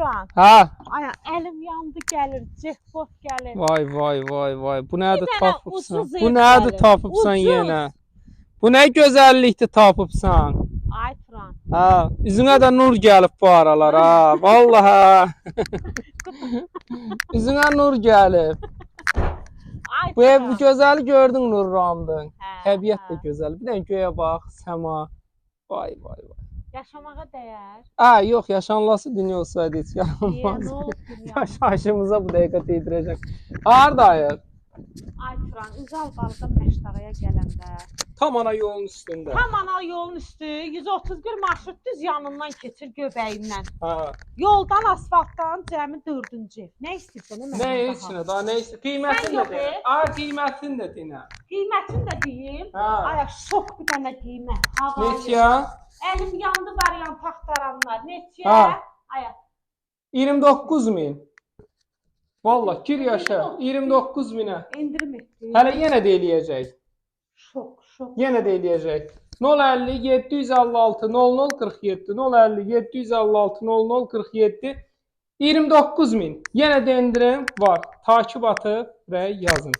Turan. Ha. Ay, elim yandı gəlir, jackpot gəlir. Vay. Bu nədir Bir dənə tapıbsan? ucuz Bu ev nədir gəlir. tapıbsan Ucuz. yenə? Bu nə gözəllikdir tapıbsan? Ay Turan. Ha, üzünə də nur gəlib bu aralar ha. Vallahi. Üzünə nur gəlib. Ay Bu ev Turan. gözəl gördün Nurrandın. Hə, Təbiət də hə. gözəl. Bir dənə göyə bax, səma. Vay. Yaşamağa dəyər. Ha, yox, yaşanlası dünya olsaydı heç Niyə, yaranmaz. nə olub dünya? Yaşayışımıza bu dəqiqə deydirəcək. Hardayıq? Ay Turan, Üzal balıqdan Məşdağaya gələndə. Tam ana yolun üstündə. Tam ana yolun üstü 131 marşrut düz yanından keçir göbəyindən. Ha. Yoldan, asfaltdan cəmi 4-cü ev. Nə istəyirsən Nə məndən içinə, daha nə istəyir? Qiymətini Sən də yox, de. Ay, qiymətini də dinə. Qiymətini də deyim. Ha. Ay, şok bir dənə qiymət. Neçə? Əlim yandı variant axtaranlar. Neçə? Ha. Ay, 29.000. Vallahi gir yaşa. 29.000-ə. endirim etdi. Hələ yenə də eləyəcək. Şok. Yenə də eləyəcək. 050 756 0047 050 756 0047 29.000. Yenə də endirim var. Takib atıb və yazın.